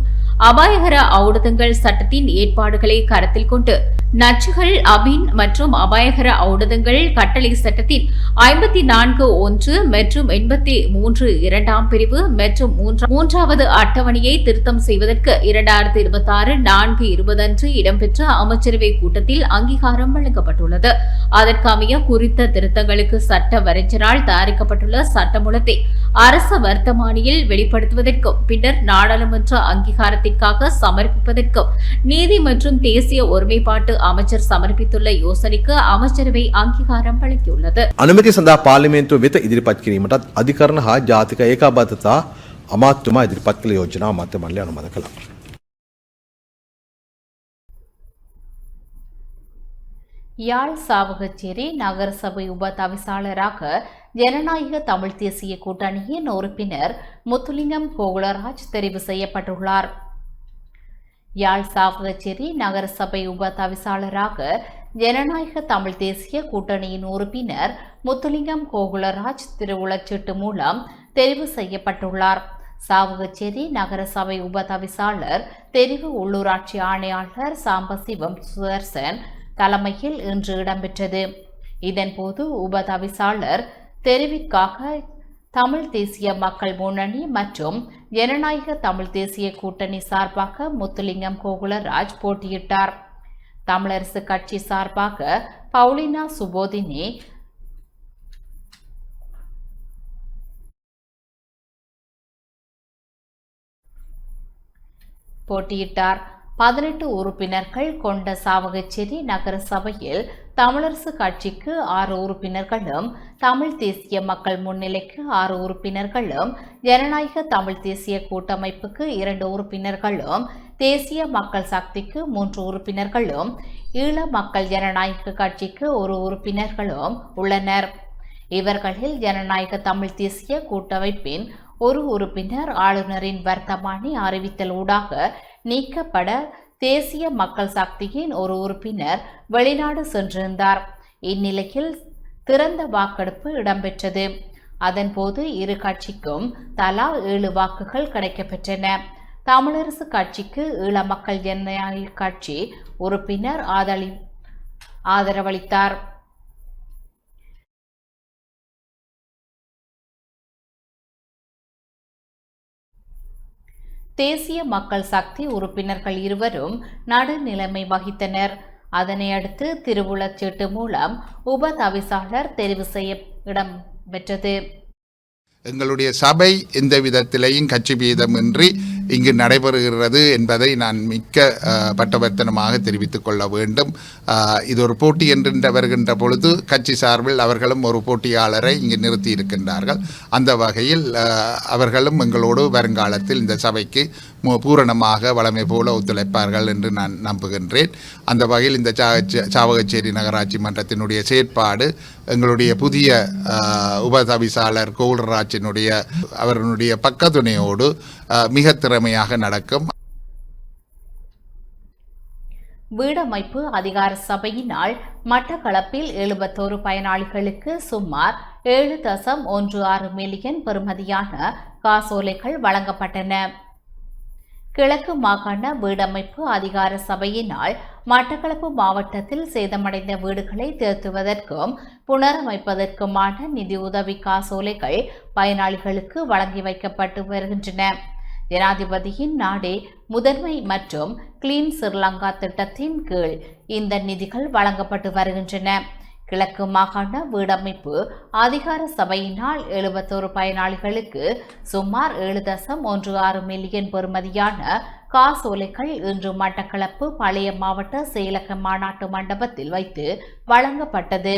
அபாயகர ஔடதங்கள் சட்டத்தின் ஏற்பாடுகளை கருத்தில் கொண்டு நச்சுகள், அபின் மற்றும் அபாயகர ஔடதங்கள் கட்டளை சட்டத்தின் 54(1) மற்றும் 83 2ஆம் பிரிவு மற்றும் 3வது அட்டவணையை திருத்தம் செய்வதற்கு 2026 4/20 அன்று இடம்பெற்ற அமைச்சரவை கூட்டத்தில் அங்கீகாரம் வழங்கப்பட்டுள்ளது. அதற்கமைய குறித்த திருத்தங்களுக்கு சட்ட வரைஞரால் தயாரிக்கப்பட்டுள்ள சட்டமூலத்தை அரச வர்த்தமானியில் வெளிப்படுத்துவதற்கும் பின்னர் நாடாளுமன்ற அங்கீகாரத்திற்காக சமர்ப்பிப்பதற்கும் நீதி மற்றும் தேசிய ஒருமைப்பாட்டு அமைச்சர் சமர்ப்பித்துள்ள யோசனைக்கு அமைச்சரவை அங்கீகாரம் வழங்கியுள்ளது. අනුමැතිය සඳහා පාර්ලිමේන්තුව වෙත ඉදිරිපත් කිරීමටත් අධිකරණ හා ජාතික ඒකාබද්ධතා අමාත්‍යතුමා ඉදිරිපත් කළ යෝජනාව අමාත්‍ය මණ්ඩලය අනුමත කළා. யாழ் சாவகச்சேரி நகரசபை உப தவிசாளராக ஜனநாயக தமிழ் தேசிய கூட்டணியின் உறுப்பினர் முத்துலிங்கம் கோகுலராஜ் தெரிவு செய்யப்பட்டுள்ளார். யாழ் சாவகச்சேரி நகரசபை உப தவிசாளராக ஜனநாயக தமிழ் தேசிய கூட்டணியின் உறுப்பினர் முத்துலிங்கம் கோகுலராஜ் திருவுளச்சீட்டு மூலம் தெரிவு செய்யப்பட்டுள்ளார். சாவகச்சேரி நகரசபை உப தவிசாளர் தெரிவு உள்ளூராட்சி ஆணையாளர் சாம்பசிவம் சுதர்சன் தலைமையில் இன்று இடம்பெற்றது. இதன்போது உப தவிசாளர் தெரிவிற்காக தமிழ் தேசிய மக்கள் முன்னணி மற்றும் ஜனநாயக தமிழ் தேசிய கூட்டணி சார்பாக முத்துலிங்கம் கோகுலராஜ் போட்டியிட்டார். தமிழரசு கட்சி சார்பாக பவுலினா சுபோதினி, போட்டியிட்டார். 18 உறுப்பினர்கள் கொண்ட சாவகச்சேரி நகர சபையில் தமிழரசு கட்சிக்கு 6 உறுப்பினர்களும், தமிழ் தேசிய மக்கள் முன்னிலைக்கு 6 உறுப்பினர்களும், ஜனநாயக தமிழ் தேசிய கூட்டமைப்புக்கு 2 உறுப்பினர்களும், தேசிய மக்கள் சக்திக்கு 3 உறுப்பினர்களும், ஈழ மக்கள் ஜனநாயக கட்சிக்கு 1 உறுப்பினர்களும் உள்ளனர். இவர்களில் ஜனநாயக தமிழ் தேசிய கூட்டமைப்பின் 1 உறுப்பினர் ஆளுநரின் வர்த்தமானி அறிவித்தல் ஊடாக நீக்கப்பட, தேசிய மக்கள் சக்தியின் 1 உறுப்பினர் வெளிநாடு சென்றிருந்தார். இந்நிலையில் திறந்த வாக்கெடுப்பு இடம்பெற்றது. அதன்போது இரு கட்சிக்கும் தலா 7 வாக்குகள் கிடைக்கப்பெற்றன. தமிழரசு கட்சிக்கு ஈழ மக்கள் ஜனநாயக கட்சி உறுப்பினர் ஆதரவளித்தார். தேசிய மக்கள் சக்தி உறுப்பினர்கள் இருவரும் நடுநிலைமை வகித்தனர். அதனையடுத்து திருவுளச்சீட்டு மூலம் உப தவிசாளர் தெரிவு செய்ய இடம்பெற்றது. எங்களுடைய சபை எந்த விதத்திலேயும் கட்சி பேதமின்றி இங்கு நடைபெறுகிறது என்பதை நான் மிக்க பட்டவர்த்தனமாக தெரிவித்துக் கொள்ள வேண்டும். இது ஒரு போட்டி என்று வருகின்ற பொழுது கட்சி சார்பில் அவர்களும் ஒரு போட்டியாளரை இங்கு நிறுத்தி இருக்கின்றார்கள். அந்த வகையில் அவர்களும் எங்களோடு வருங்காலத்தில் இந்த சபைக்கு பூரணமாக வளமை போல ஒத்துழைப்பார்கள் என்று நான் நம்புகின்றேன். அந்த வகையில் இந்த சாவகச்சேரி நகராட்சி மன்றத்தினுடைய செயற்பாடு எங்களுடைய புதிய உபதவிசாளர் கோகுலராஜினுடைய அவர்களுடைய பக்கத்துணையோடு மிக திறமையாக நடக்கும். வீடமைப்பு அதிகார சபையினால் மட்டக்களப்பில் 71 பயனாளிகளுக்கு சுமார் 7.16 மில்லியன் பெறுமதியான காசோலைகள் வழங்கப்பட்டன. கிழக்கு மாகாண வீடமைப்பு அதிகார சபையினால் மட்டக்களப்பு மாவட்டத்தில் சேதமடைந்த வீடுகளை திருத்துவதற்கும் புனரமைப்பதற்குமான நிதியுதவி காசோலைகள் பயனாளிகளுக்கு வழங்கி வைக்கப்பட்டு வருகின்றன. ஜனாதிபதியின் நாடே முதன்மை மற்றும் கிளீன் ஸ்ரீலங்கா திட்டத்தின் கீழ் இந்த நிதிகள் வழங்கப்பட்டு வருகின்றன. கிழக்கு மாகாண வீடமைப்பு அதிகார சபையினால் 71 பயனாளிகளுக்கு சுமார் 7.16 மில்லியன் பெறுமதியான காசோலைகள் இன்று மட்டக்களப்பு பழைய மாவட்ட செயலக மாநாட்டு மண்டபத்தில் வைத்து வழங்கப்பட்டது.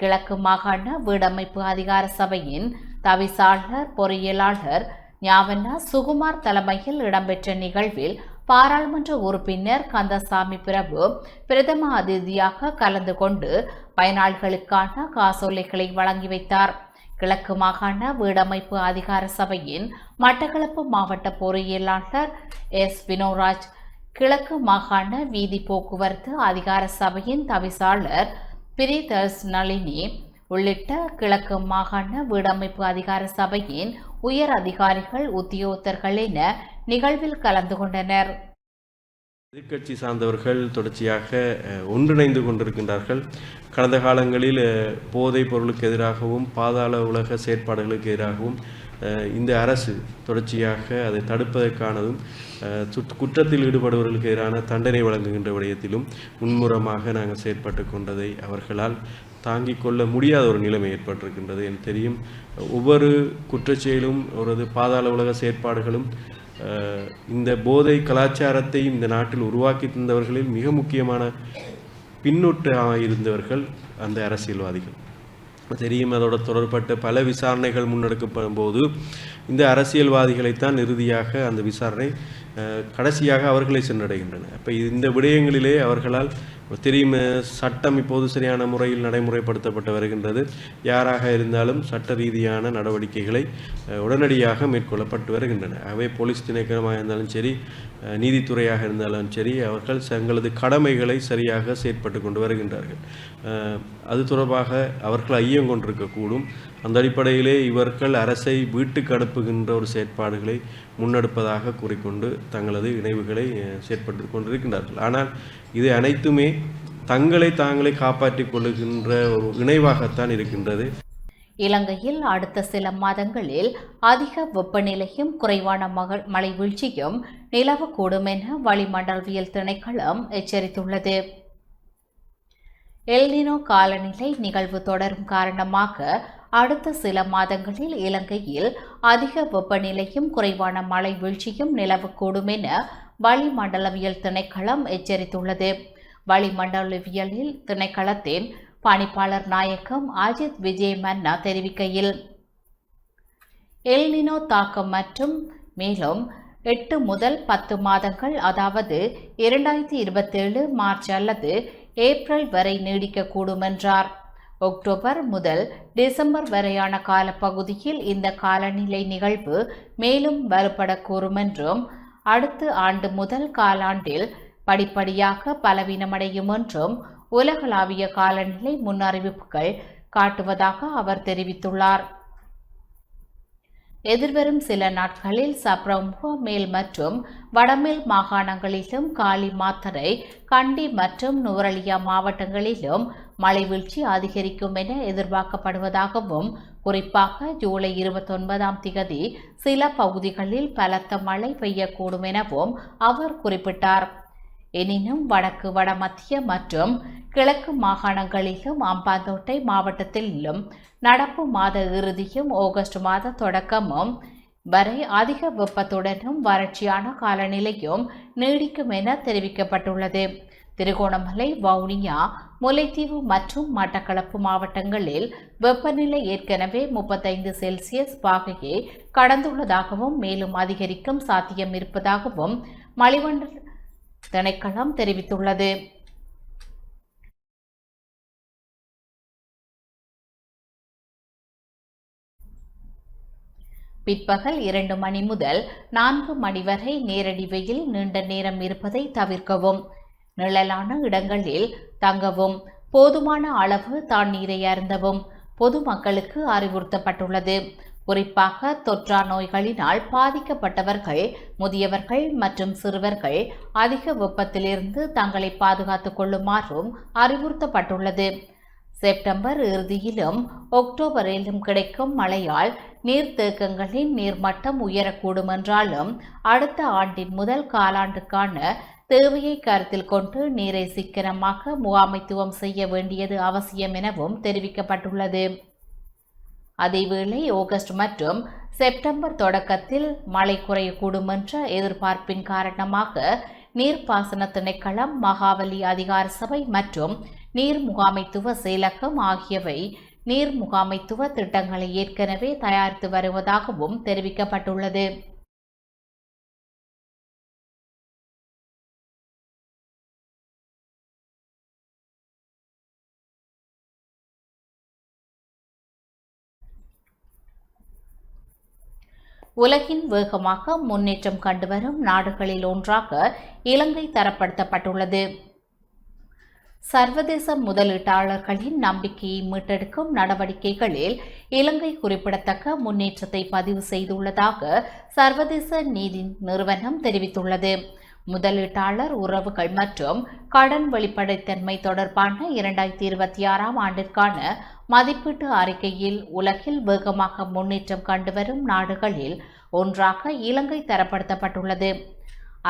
கிழக்கு மாகாண வீடமைப்பு அதிகார சபையின் தவிசாளர் பொறியியலாளர் ஞாவண்ணா சுகுமார் தலைமையில் இடம்பெற்ற நிகழ்வில் பாராளுமன்ற உறுப்பினர் கந்தசாமி பிரபு பிரதம அதிதியாக கலந்து கொண்டு பயனாளிகளுக்கான காசோலைகளை வழங்கி வைத்தார். கிழக்கு மாகாண வீடமைப்பு அதிகார சபையின் மட்டக்களப்பு மாவட்ட பொறியியலாளர் எஸ் வினோராஜ், கிழக்கு மாகாண வீதி போக்குவரத்து அதிகார சபையின் தவிசாளர் பிரிதர்ஸ் நளினி உள்ளிட்ட கிழக்கு மாகாண வீடமைப்பு அதிகார சபையின் உயர் அதிகாரிகள் உத்தியோகத்தர்கள் என நிகழ்வில் கலந்து கொண்டனர். எதிர்க்கட்சி சார்ந்தவர்கள் தொடர்ச்சியாக ஒன்றிணைந்து கொண்டிருக்கின்றார்கள். கடந்த காலங்களில் போதைப் பொருளுக்கு எதிராகவும் பாதாள உலக செயற்பாடுகளுக்கு எதிராகவும் இந்த அரசு தொடர்ச்சியாக அதை தடுப்பதற்கானதும் குற்றத்தில் ஈடுபடுபவர்களுக்கு எதிரான தண்டனை வழங்குகின்ற விடயத்திலும் முன்முறமாக நாங்கள் செயற்பட்டு கொண்டதை அவர்களால் தாங்கிக் கொள்ள முடியாத ஒரு நிலைமை ஏற்பட்டிருக்கின்றது. எனக்கு தெரியும், ஒவ்வொரு குற்றச்செயலும் ஒரு பாதாள உலக செயற்பாடுகளும் இந்த போதை கலாச்சாரத்தை இந்த நாட்டில் உருவாக்கி தந்தவர்களில் மிக முக்கியமான பின்னூட்டாக இருந்தவர்கள் அந்த அரசியல்வாதிகள். தெரியும், அதோட தொடர்பட்ட பல விசாரணைகள் முன்னெடுக்கப்படும் போது இந்த அரசியல்வாதிகளைத்தான் இறுதியாக அந்த விசாரணை கடைசியாக அவர்களை சென்றடைகின்றன. அப்போ இந்த விடயங்களிலே அவர்களால் தெரியும், சட்டம் இப்போது சரியான முறையில் நடைமுறைப்படுத்தப்பட்டு வருகின்றது. யாராக இருந்தாலும் சட்ட ரீதியான நடவடிக்கைகளை உடனடியாக மேற்கொள்ளப்பட்டு வருகின்றன. ஆகவே போலீஸ் திணைக்களமாக இருந்தாலும் சரி, நீதித்துறையாக இருந்தாலும் சரி, அவர்கள் தங்களது கடமைகளை சரியாக செயற்பட்டு கொண்டு வருகின்றார்கள். அது தொடர்பாக அவர்கள் ஐயம் கொண்டிருக்கக்கூடும். அந்த அடிப்படையிலே இவர்கள் அரசை வீட்டுக்கு அனுப்புகின்ற ஒரு செயற்பாடுகளை முன்னெடுப்பதாக கூறிக்கொண்டு தங்களது இணைவுகளை செயற்பட்டு கொண்டிருக்கின்றார்கள். ஆனால் இது அனைத்துமே தங்களை தாங்களே காப்பாற்றிக் கொள்ளுகின்ற ஒரு இணைவாகத்தான் இருக்கின்றது. இலங்கையில் அடுத்த சில மாதங்களில் அதிக வெப்பநிலையும் குறைவான மழை வீழ்ச்சியும் நிலவக்கூடும் என வளிமண்டலவியல் திணைக்களம் எச்சரித்துள்ளது. எல்னினோ காலநிலை நிகழ்வு தொடரும் காரணமாக அடுத்த சில மாதங்களில் இலங்கையில் அதிக வெப்பநிலையும் குறைவான மழை வீழ்ச்சியும் நிலவக்கூடும் என வளிமண்டலவியல் திணைக்களம் எச்சரித்துள்ளது. வளிமண்டலவியலில் திணைக்களத்தின் பணிப்பாளர் நாயகம் அஜித் விஜய் மன்னா தெரிவிக்கையில், எல்னினோ தாக்கம் மற்றும் மேலும் 8 முதல் 10 மாதங்கள், அதாவது 2027 மார்ச் அல்லது ஏப்ரல் வரை நீடிக்கக்கூடும் என்றார். அக்டோபர் முதல் டிசம்பர் வரையான காலப்பகுதியில் இந்த காலநிலை நிகழ்வு மேலும் வலுப்படக்கூடும் என்றும், அடுத்த ஆண்டு முதல் காலாண்டில் படிப்படியாக பலவீனமடையும் என்றும் உலகளாவிய காலநிலை முன்னறிவிப்புகள் காட்டுவதாக அவர் தெரிவித்துள்ளார். எதிர்வரும் சில நாட்களில் சப்ரமுக மேல் மற்றும் வடமேல் மாகாணங்களிலும், காலி மாத்தறை, கண்டி மற்றும் நுவரெலியா மாவட்டங்களிலும் மழை வீழ்ச்சி அதிகரிக்கும் என எதிர்பார்க்கப்படுவதாகவும், குறிப்பாக ஜூலை 29ஆம் திகதி சில பகுதிகளில் பலத்த மழை பெய்யக்கூடும் எனவும் அவர் குறிப்பிட்டார். எனினும் வடக்கு, வடமத்திய மற்றும் கிழக்கு மாகாணங்களிலும், அம்பாந்தோட்டை மாவட்டத்திலும் நடப்பு மாத இறுதியும் ஆகஸ்ட் மாத தொடக்கமும் வரை அதிக வெப்பத்துடனும் வறட்சியான காலநிலையும் நீடிக்கும் என தெரிவிக்கப்பட்டுள்ளது. திருகோணமலை, வவுனியா, முல்லைத்தீவு மற்றும் மட்டக்களப்பு மாவட்டங்களில் வெப்பநிலை ஏற்கனவே 35 செல்சியஸ் பாகையை கடந்துள்ளதாகவும், மேலும் அதிகரிக்கும் சாத்தியம் இருப்பதாகவும் வளிமண்டல திணைக்களம் தெரிவித்துள்ளது. பிற்பகல் 2 மணி முதல் 4 மணி வரை நேரடி வெயில் நீண்ட நேரம் இருப்பதை தவிர்க்கவும், நிழலான இடங்களில் தங்கவும், போதுமான அளவு தண்ணீரை அருந்தவும் பொதுமக்களுக்கு அறிவுறுத்தப்பட்டுள்ளது. குறிப்பாக தொற்றா நோய்களினால் பாதிக்கப்பட்டவர்கள், முதியவர்கள் மற்றும் சிறுவர்கள் அதிக வெப்பத்திலிருந்து தங்களை பாதுகாத்துக் கொள்ளுமாறும் அறிவுறுத்தப்பட்டுள்ளது. செப்டம்பர் இறுதியிலும் அக்டோபரிலும் கிடைக்கும் மழையால் நீர்த்தேக்கங்களின் நீர்மட்டம் உயரக்கூடும் என்றாலும், அடுத்த ஆண்டின் முதல் காலாண்டுக்கான தேவையை கருத்தில் கொண்டு நீரை சிக்கனமாக முகாமைத்துவம் செய்ய வேண்டியது அவசியம் எனவும் தெரிவிக்கப்பட்டுள்ளது. அதேவேளை ஆகஸ்ட் மற்றும் செப்டம்பர் தொடக்கத்தில் மழை குறையக்கூடும் என்ற எதிர்பார்ப்பின் காரணமாக நீர்ப்பாசன திணைக்களம், மகாவலி அதிகார சபை மற்றும் நீர் முகாமைத்துவ செயலகம் ஆகியவை நீர் முகாமைத்துவ திட்டங்களை ஏற்கனவே தயாரித்து வருவதாகவும் தெரிவிக்கப்பட்டுள்ளது. உலகின் வேகமாக முன்னேற்றம் கண்டுவரும் நாடுகளில் ஒன்றாக இலங்கை தரப்படுத்தப்பட்டுள்ளது. சர்வதேச முதலீட்டாளர்களின் நம்பிக்கையை மீட்டெடுக்கும் நடவடிக்கைகளில் இலங்கை குறிப்பிடத்தக்க முன்னேற்றத்தை பதிவு செய்துள்ளதாக சர்வதேச நீதி நிறுவனம் தெரிவித்துள்ளது. முதலீட்டாளர் உறவுகள் மற்றும் கடன் வெளிப்படைத்தன்மை தொடர்பான 2026ஆம் ஆண்டிற்கான மதிப்பீட்டு அறிக்கையில் உலகில் வேகமாக முன்னேற்றம் கண்டுவரும் நாடுகளில் ஒன்றாக இலங்கை தரப்படுத்தப்பட்டுள்ளது.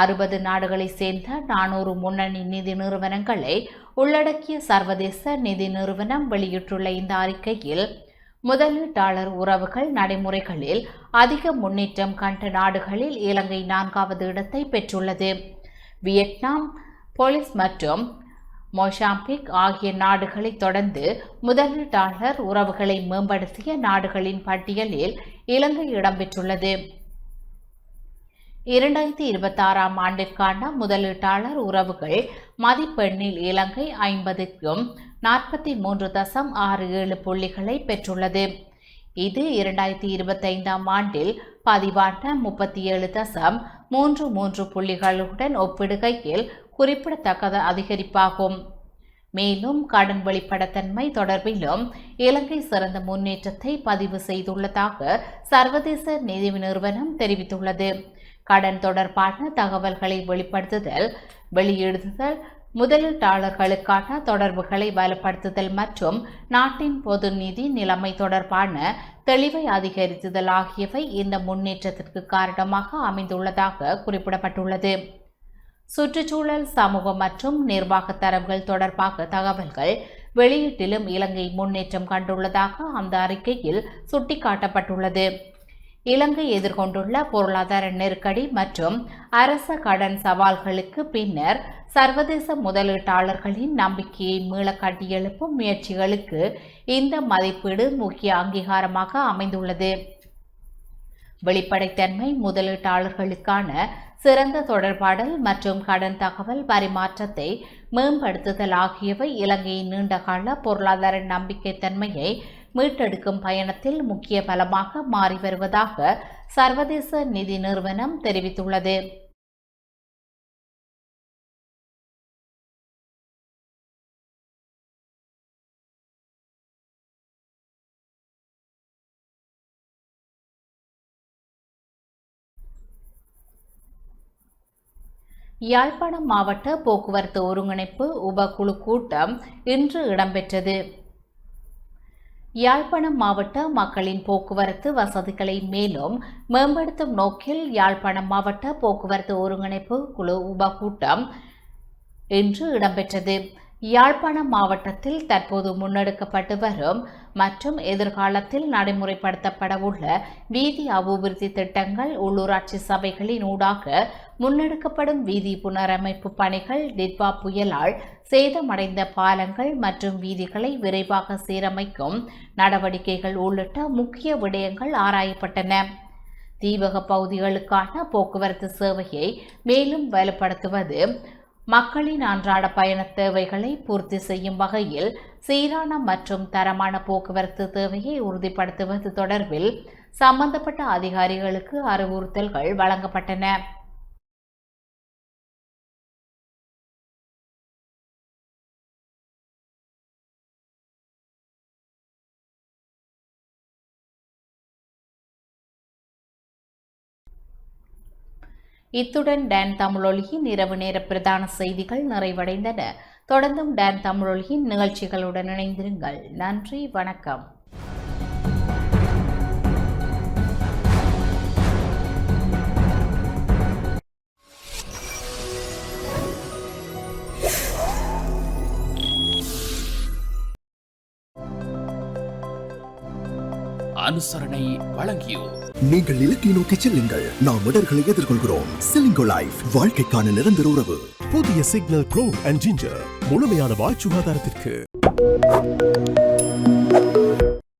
60 நாடுகளைச் சேர்ந்த 400 முன்னணி நிதி நிறுவனங்களை உள்ளடக்கிய சர்வதேச நிதி நிறுவனம் வெளியிட்டுள்ள இந்த அறிக்கையில், முதலீட்டாளர் உறவுகள் நடைமுறைகளில் அதிக முன்னேற்றம் கண்ட நாடுகளில் இலங்கை 4வது இடத்தை பெற்றுள்ளது. வியட்நாம், போலிஸ் மற்றும் மொசாம்பிக் ஆகிய நாடுகளை தொடர்ந்து முதலீட்டாளர் உறவுகளை மேம்படுத்திய நாடுகளின் பட்டியலில் இலங்கை இடம்பெற்றுள்ளது. 2026ஆம் ஆண்டிற்கான முதலீட்டாளர் உறவுகள் மதிப்பெண்ணில் இலங்கை 50க்கும் 43.67 புள்ளிகளை பெற்றுள்ளது. இது 2025ஆம் ஆண்டில் பதிவான 37.33 புள்ளிகளுடன் ஒப்பிடுகையில் குறிப்பிடத்தக்க அதிகரிப்பாகும். மேலும் கடன் வெளிப்படைத்தன்மை தொடர்பிலும் இலங்கை சிறந்த முன்னேற்றத்தை பதிவு செய்துள்ளதாக சர்வதேச நிதி நிறுவனம் தெரிவித்துள்ளது. கடன் தொடர்பான தகவல்களை வெளிப்படுத்துதல், வெளியிடுதல், முதலீட்டாளர்களுக்கான தொடர்புகளை வலுப்படுத்துதல் மற்றும் நாட்டின் பொது நிதி நிலைமை தொடர்பான தெளிவை அதிகரித்துதல் ஆகியவை இந்த முன்னேற்றத்திற்கு காரணமாக அமைந்துள்ளதாக குறிப்பிடப்பட்டுள்ளது. சுற்றுச்சூழல், சமூக மற்றும் நிர்வாக தரவுகள் தொடர்பாக தகவல்கள் வெளியீட்டிலும் இலங்கை முன்னேற்றம் கண்டுள்ளதாக அந்த அறிக்கையில் சுட்டிக்காட்டப்பட்டுள்ளது. இலங்கை எதிர்கொண்டுள்ள பொருளாதார நெருக்கடி மற்றும் அரச கடன் சவால்களுக்கு பின்னர் சர்வதேச முதலீட்டாளர்களின் நம்பிக்கையை மீள கட்டியெழுப்பும் முயற்சிகளுக்கு இந்த மதிப்பீடு முக்கிய அங்கீகாரமாக அமைந்துள்ளது. வெளிப்படைத்தன்மை, முதலீட்டாளர்களுக்கான சிறந்த தொடர்பாடல் மற்றும் கடன் தகவல் பரிமாற்றத்தை மேம்படுத்துதல் ஆகியவை இலங்கையின் நீண்டகால பொருளாதார நம்பிக்கைத்தன்மையை மீட்டெடுக்கும் பயணத்தில் முக்கிய பலமாக மாறி வருவதாக சர்வதேச நிதி நிறுவனம் தெரிவித்துள்ளது. யாழ்ப்பாணம் மாவட்ட போக்குவரத்து ஒருங்கிணைப்பு உபகுழு கூட்டம் இன்று இடம்பெற்றது. யாழ்ப்பாணம் மாவட்ட மக்களின் போக்குவரத்து வசதிகளை மேலும் மேம்படுத்தும் நோக்கில் யாழ்ப்பாணம் மாவட்ட போக்குவரத்து ஒருங்கிணைப்பு குழு உபகூட்டம் இன்று இடம்பெற்றது. யாழ்ப்பாணம் மாவட்டத்தில் தற்போது முன்னெடுக்கப்பட்டு வரும் மற்றும் எதிர்காலத்தில் நடைமுறைப்படுத்தப்படவுள்ள வீதி அபிவிருத்தி திட்டங்கள், உள்ளூராட்சி சபைகளின் ஊடாக முன்னெடுக்கப்படும் வீதி புனரமைப்பு பணிகள், டிட்வா புயலால் சேதமடைந்த பாலங்கள் மற்றும் வீதிகளை விரைவாக சீரமைக்கும் நடவடிக்கைகள் உள்ளிட்ட முக்கிய விடயங்கள் ஆராயப்பட்டன. தீவக பகுதிகளுக்கான போக்குவரத்து சேவையை மேலும் வலுப்படுத்துவது, மக்களின் அன்றாட பயண தேவைகளை பூர்த்தி செய்யும் வகையில் சீரான மற்றும் தரமான போக்குவரத்து தேவையை உறுதிப்படுத்துவது தொடர்பில் சம்பந்தப்பட்ட அதிகாரிகளுக்கு அறிவுறுத்தல்கள் வழங்கப்பட்டன. இத்துடன் டான் தமிழொலியின் இரவு நேர பிரதான செய்திகள் நிறைவடைந்தன. தொடர்ந்தும் டான் தமிழொலியின் நிகழ்ச்சிகளுடன் இணைந்திருங்கள். நன்றி, வணக்கம். அனுசரணை வழங்கியோர். நீங்கள் இலக்கை நோக்கி செல்லுங்கள், நாம் இடர்களை எதிர்கொள்கிறோம். செலிங்கோ லைஃப், வாழ்க்கைக்கான நிரந்தர உறவு. புதிய சிக்னல் ப்ரோ அண்ட் ஜிஞ்சர் முழுமையான வாய் சுகாதாரத்திற்கு.